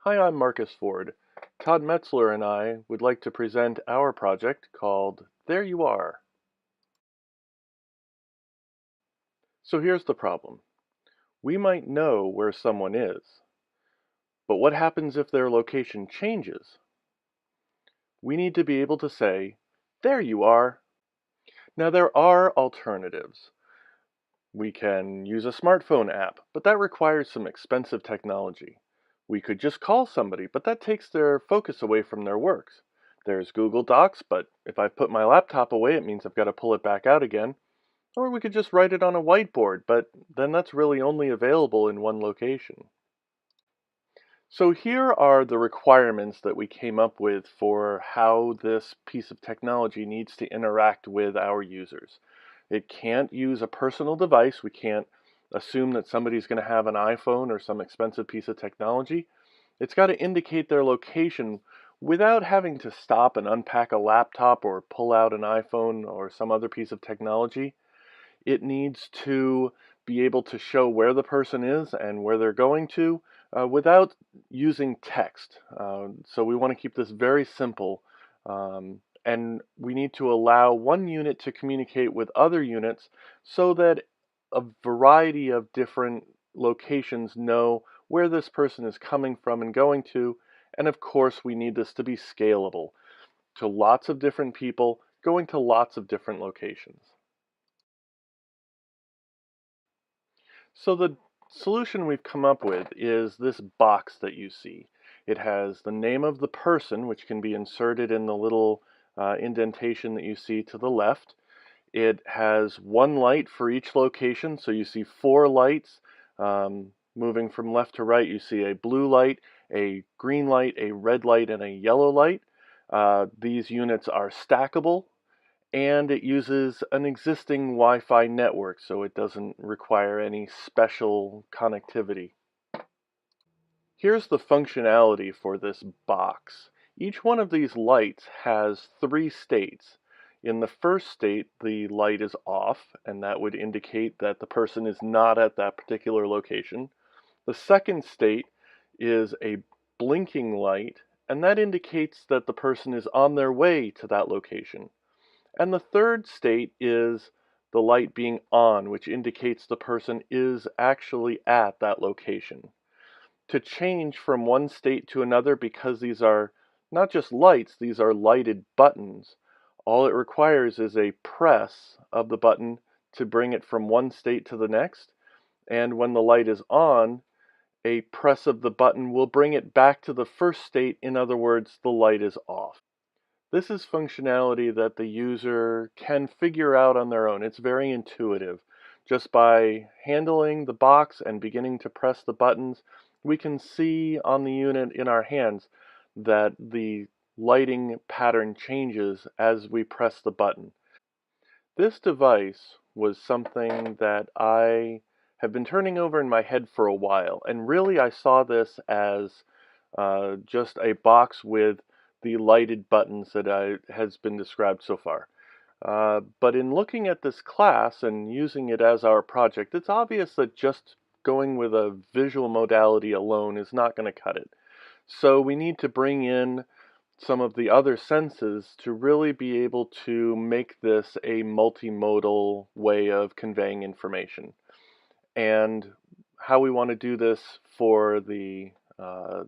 Hi, I'm Markus Ford. Todd Metzler and I would like to present our project called There You Are. So here's the problem. We might know where someone is, but what happens if their location changes? We need to be able to say, There you are. Now there are alternatives. We can use a smartphone app, but that requires some expensive technology. We could just call somebody, but that takes their focus away from their works. There's Google Docs, but if I put my laptop away, it means I've got to pull it back out again. Or we could just write it on a whiteboard, but then that's really only available in one location. So here are the requirements that we came up with for how this piece of technology needs to interact with our users. It can't use a personal device. We can't assume that somebody's going to have an iPhone or some expensive piece of technology. It's got to indicate their location without having to stop and unpack a laptop or pull out an iPhone or some other piece of technology. It needs to be able to show where the person is and where they're going to without using text. So we want to keep this very simple. And we need to allow one unit to communicate with other units so that a variety of different locations know where this person is coming from and going to. And of course, we need this to be scalable to lots of different people going to lots of different locations. So the solution we've come up with is this box that you see. It has the name of the person, which can be inserted in the little indentation that you see to the left. It has one light for each location, so you see four lights. Moving from left to right, you see a blue light, a green light, a red light, and a yellow light. These units are stackable, and it uses an existing Wi-Fi network, so it doesn't require any special connectivity. Here's the functionality for this box. Each one of these lights has three states. In the first state, the light is off, and that would indicate that the person is not at that particular location. The second state is a blinking light, and that indicates that the person is on their way to that location. And the third state is the light being on, which indicates the person is actually at that location. To change from one state to another, because these are not just lights, these are lighted buttons, all it requires is a press of the button to bring it from one state to the next. And when the light is on, a press of the button will bring it back to the first state. In other words, the light is off. This is functionality that the user can figure out on their own. It's very intuitive. Just by handling the box and beginning to press the buttons, we can see on the unit in our hands that the lighting pattern changes as we press the button. This device was something that I have been turning over in my head for a while, and really I saw this as just a box with the lighted buttons that has been described so far. But in looking at this class and using it as our project, it's obvious that just going with a visual modality alone is not going to cut it. So we need to bring in some of the other senses to really be able to make this a multimodal way of conveying information. And how we want to do this for the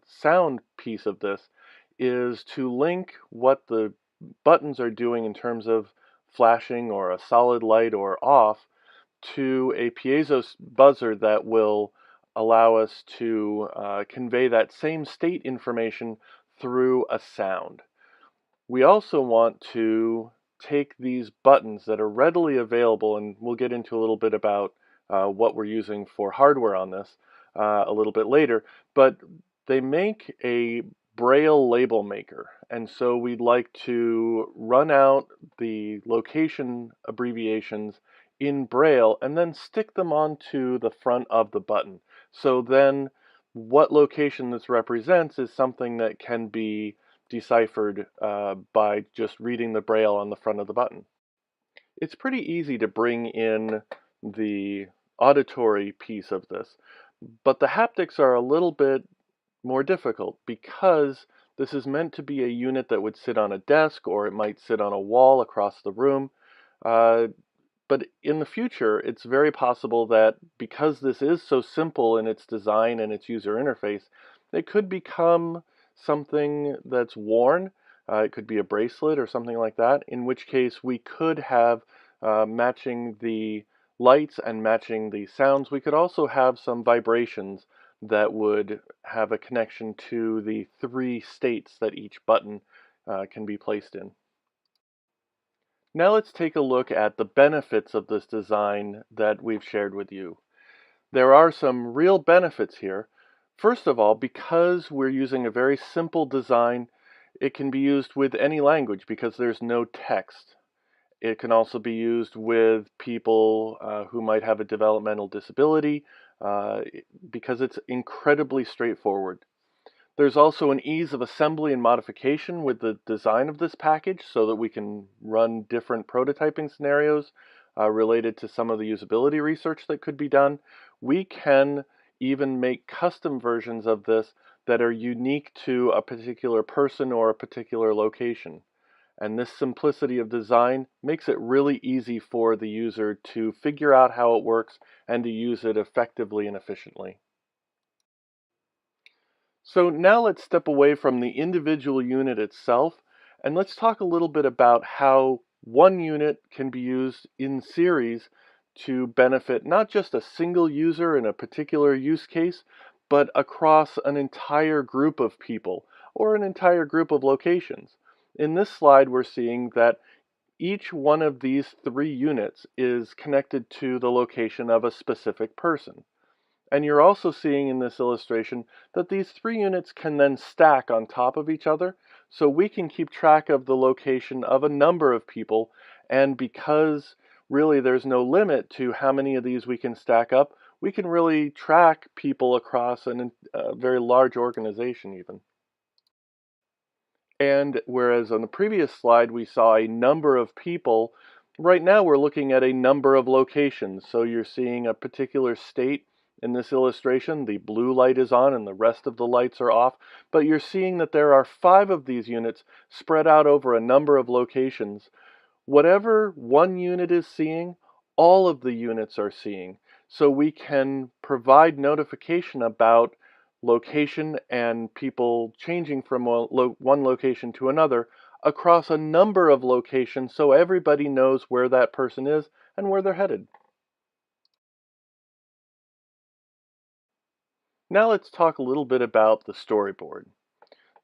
sound piece of this is to link what the buttons are doing in terms of flashing or a solid light or off to a piezo buzzer that will allow us to convey that same state information through a sound. We also want to take these buttons that are readily available, and we'll get into a little bit about what we're using for hardware on this a little bit later, but they make a Braille label maker, and so we'd like to run out the location abbreviations in Braille and then stick them onto the front of the button. So then what location this represents is something that can be deciphered by just reading the Braille on the front of the button. It's pretty easy to bring in the auditory piece of this, but the haptics are a little bit more difficult because this is meant to be a unit that would sit on a desk or it might sit on a wall across the room. Uh, but in the future, it's very possible that because this is so simple in its design and its user interface, it could become something that's worn. It could be a bracelet or something like that, in which case we could have matching the lights and matching the sounds. We could also have some vibrations that would have a connection to the three states that each button can be placed in. Now let's take a look at the benefits of this design that we've shared with you. There are some real benefits here. First of all, because we're using a very simple design, it can be used with any language because there's no text. It can also be used with people who might have a developmental disability uh, because it's incredibly straightforward. There's also an ease of assembly and modification with the design of this package so that we can run different prototyping scenarios related to some of the usability research that could be done. We can even make custom versions of this that are unique to a particular person or a particular location. And this simplicity of design makes it really easy for the user to figure out how it works and to use it effectively and efficiently. So now let's step away from the individual unit itself and let's talk a little bit about how one unit can be used in series to benefit not just a single user in a particular use case, but across an entire group of people or an entire group of locations. In this slide, we're seeing that each one of these three units is connected to the location of a specific person. And you're also seeing in this illustration that these three units can then stack on top of each other, so we can keep track of the location of a number of people, and because really there's no limit to how many of these we can stack up, we can really track people across a very large organization even. And whereas on the previous slide we saw a number of people, right now we're looking at a number of locations. So you're seeing a particular state in this illustration. The blue light is on and the rest of the lights are off. But you're seeing that there are 5 of these units spread out over a number of locations. Whatever one unit is seeing, all of the units are seeing. So we can provide notification about location and people changing from one location to another across a number of locations so everybody knows where that person is and where they're headed. Now let's talk a little bit about the storyboard.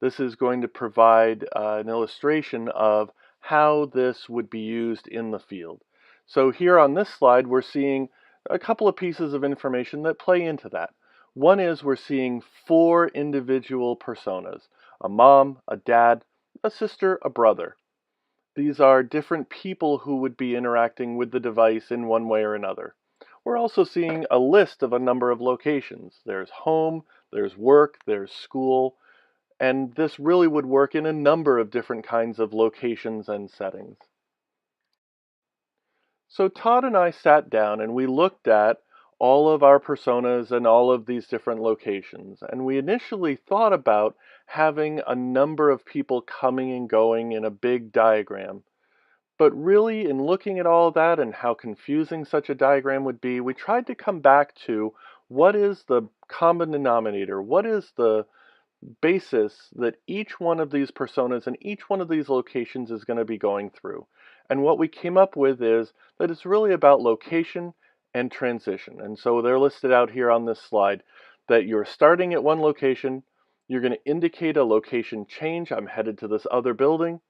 This is going to provide an illustration of how this would be used in the field. So here on this slide, we're seeing a couple of pieces of information that play into that. One is we're seeing 4 individual personas: a mom, a dad, a sister, a brother. These are different people who would be interacting with the device in one way or another. We're also seeing a list of a number of locations. There's home, there's work, there's school, and this really would work in a number of different kinds of locations and settings. So Todd and I sat down and we looked at all of our personas and all of these different locations. And we initially thought about having a number of people coming and going in a big diagram. But really, in looking at all of that and how confusing such a diagram would be, we tried to come back to what is the common denominator? What is the basis that each one of these personas and each one of these locations is going to be going through. And what we came up with is that it's really about location and transition. And so they're listed out here on this slide that you're starting at one location, you're going to indicate a location change, I'm headed to this other building.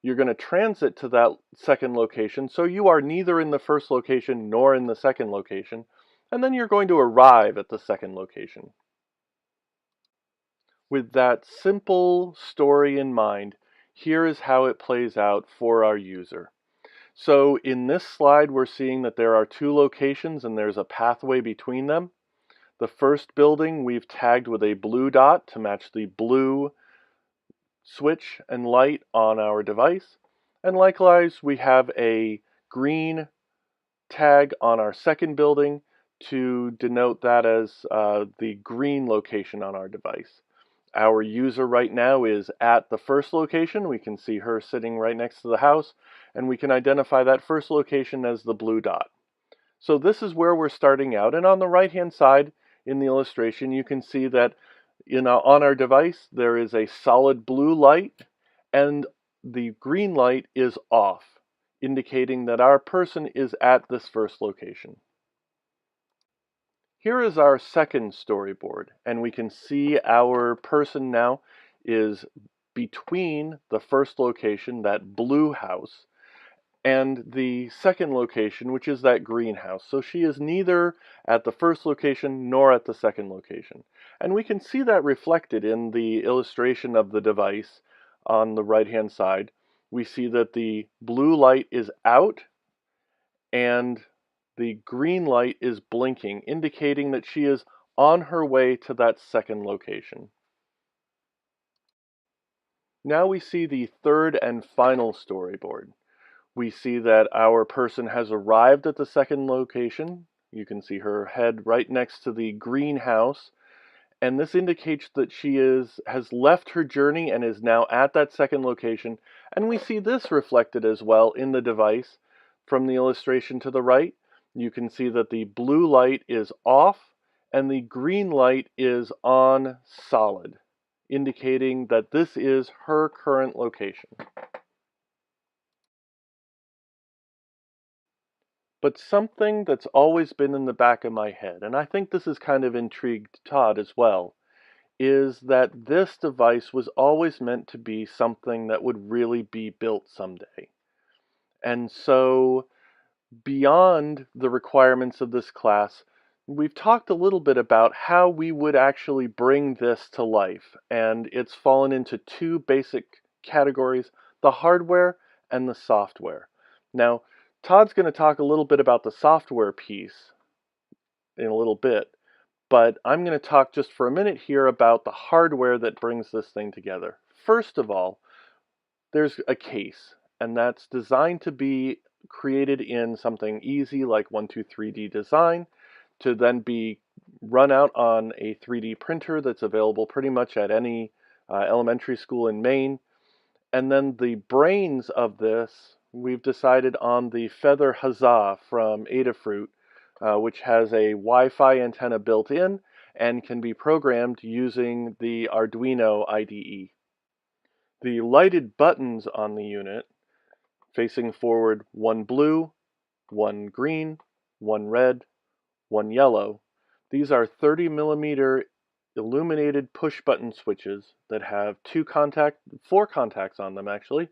You're going to transit to that second location, so you are neither in the first location nor in the second location. And then you're going to arrive at the second location. With that simple story in mind, here is how it plays out for our user. So in this slide, we're seeing that there are 2 locations and there's a pathway between them. The first building we've tagged with a blue dot to match the blue switch and light on our device. And likewise, we have a green tag on our second building to denote that as the green location on our device. Our user right now is at the first location. We can see her sitting right next to the house, and we can identify that first location as the blue dot. So this is where we're starting out, and on the right-hand side in the illustration, you can see that on our device, there is a solid blue light, and the green light is off, indicating that our person is at this first location. Here is our second storyboard, and we can see our person now is between the first location, that blue house, and the second location, which is that greenhouse. So she is neither at the first location nor at the second location. And we can see that reflected in the illustration of the device on the right-hand side. We see that the blue light is out and the green light is blinking, indicating that she is on her way to that second location. Now we see the third and final storyboard. We see that our person has arrived at the second location. You can see her head right next to the greenhouse, and this indicates that she has left her journey and is now at that second location. And we see this reflected as well in the device. From the illustration to the right, you can see that the blue light is off and the green light is on solid, indicating that this is her current location. But something that's always been in the back of my head, and I think this has kind of intrigued Todd as well, is that this device was always meant to be something that would really be built someday. And so, beyond the requirements of this class, we've talked a little bit about how we would actually bring this to life, and it's fallen into two basic categories: the hardware and the software. Now, Todd's going to talk a little bit about the software piece in a little bit, but I'm going to talk just for a minute here about the hardware that brings this thing together. First of all, there's a case, and that's designed to be created in something easy like 123D design, to then be run out on a 3D printer that's available pretty much at any elementary school in Maine. And then the brains of this, we've decided on the Feather Huzzah from Adafruit, which has a Wi-Fi antenna built in and can be programmed using the Arduino IDE. The lighted buttons on the unit, facing forward, one blue, one green, one red, one yellow. These are 30 millimeter illuminated push button switches that have four contacts on them actually.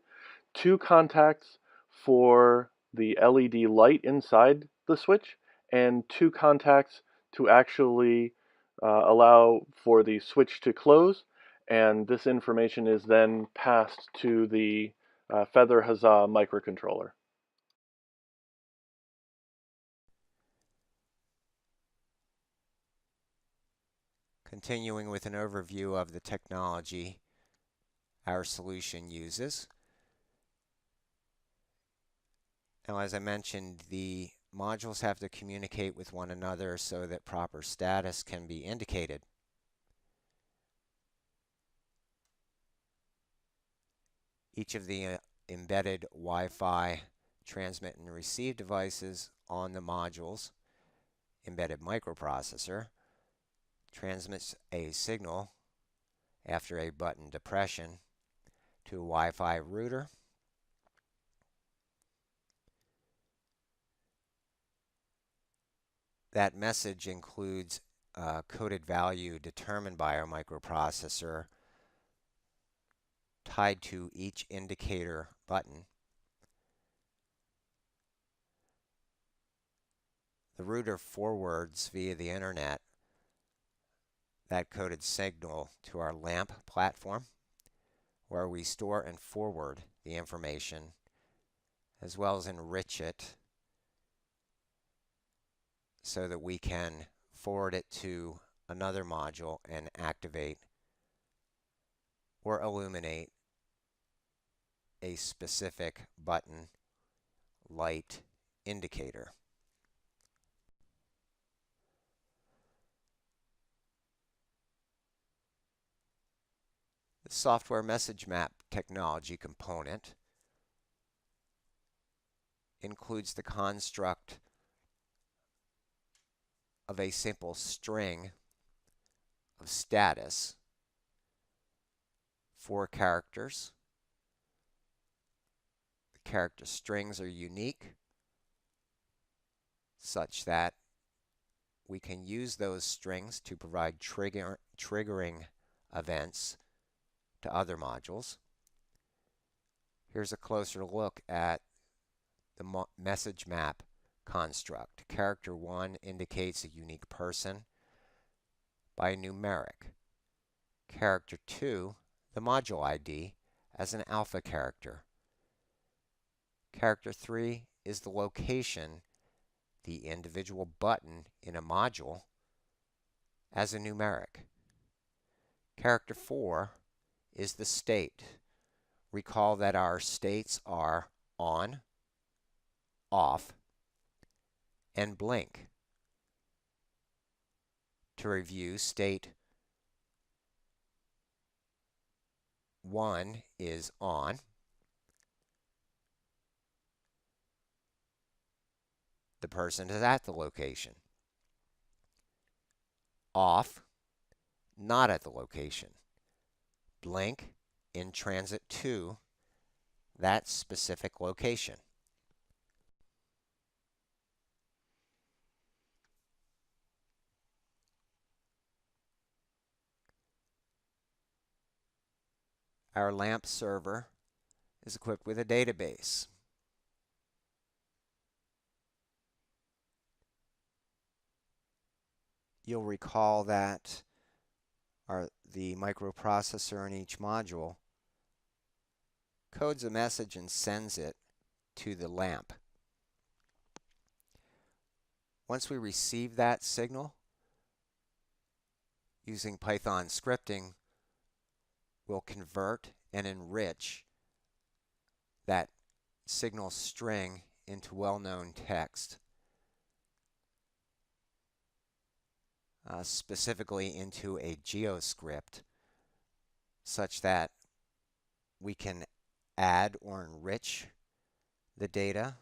Two contacts for the LED light inside the switch, and two contacts to actually allow for the switch to close, and this information is then passed to the Feather Huzzah microcontroller. Continuing with an overview of the technology our solution uses. Now, as I mentioned, the modules have to communicate with one another so that proper status can be indicated. Each of the embedded Wi-Fi transmit and receive devices on the module's embedded microprocessor transmits a signal after a button depression to a Wi-Fi router. That message includes a coded value determined by our microprocessor tied to each indicator button. The router forwards via the internet that coded signal to our LAMP platform, where we store and forward the information as well as enrich it so that we can forward it to another module and activate or illuminate a specific button light indicator. The software message map technology component includes the construct of a simple string of status, 4 characters. The character strings are unique such that we can use those strings to provide triggering events to other modules. Here's a closer look at the message map construct. Character 1 indicates a unique person by a numeric. Character 2, the module ID, as an alpha character. Character 3 is the location, the individual button in a module, as a numeric. Character 4 is the state. Recall that our states are on, off, and blink. To review, state 1 is on. The person is at the location. Off, not at the location. Blink, in transit to that specific location. Our LAMP server is equipped with a database. You'll recall that the microprocessor in each module codes a message and sends it to the LAMP. Once we receive that signal, using Python scripting, we'll convert and enrich that signal string into well-known text, specifically into a geoscript, such that we can add or enrich the data,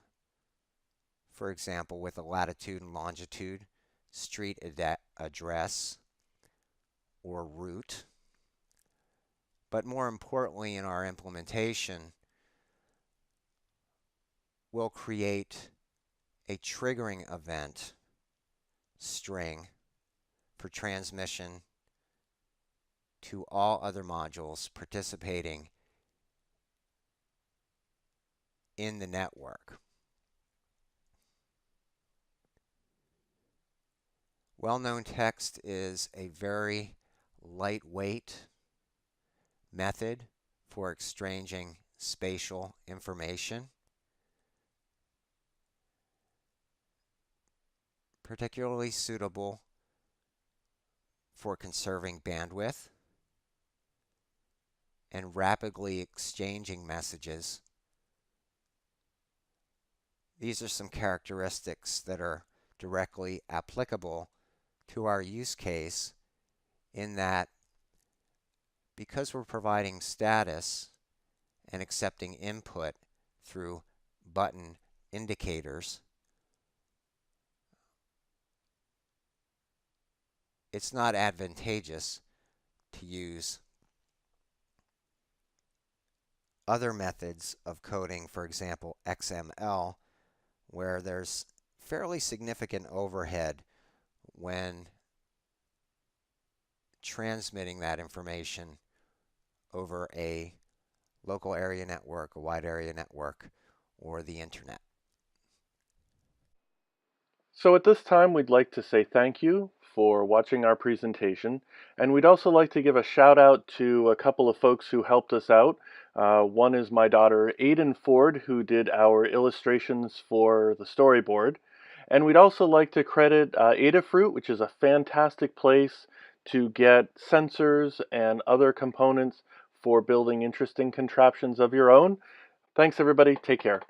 for example, with a latitude and longitude, street address, or route. But more importantly, in our implementation, we'll create a triggering event string for transmission to all other modules participating in the network. Well-known text is a very lightweight method for exchanging spatial information, particularly suitable for conserving bandwidth and rapidly exchanging messages. These are some characteristics that are directly applicable to our use case, in that because we're providing status and accepting input through button indicators, it's not advantageous to use other methods of coding, for example, XML, where there's fairly significant overhead when transmitting that information over a local area network, a wide area network, or the internet. So at this time, we'd like to say thank you for watching our presentation, and we'd also like to give a shout out to a couple of folks who helped us out. One is my daughter Aiden Ford, who did our illustrations for the storyboard. And we'd also like to credit Adafruit, which is a fantastic place to get sensors and other components for building interesting contraptions of your own. Thanks everybody, take care.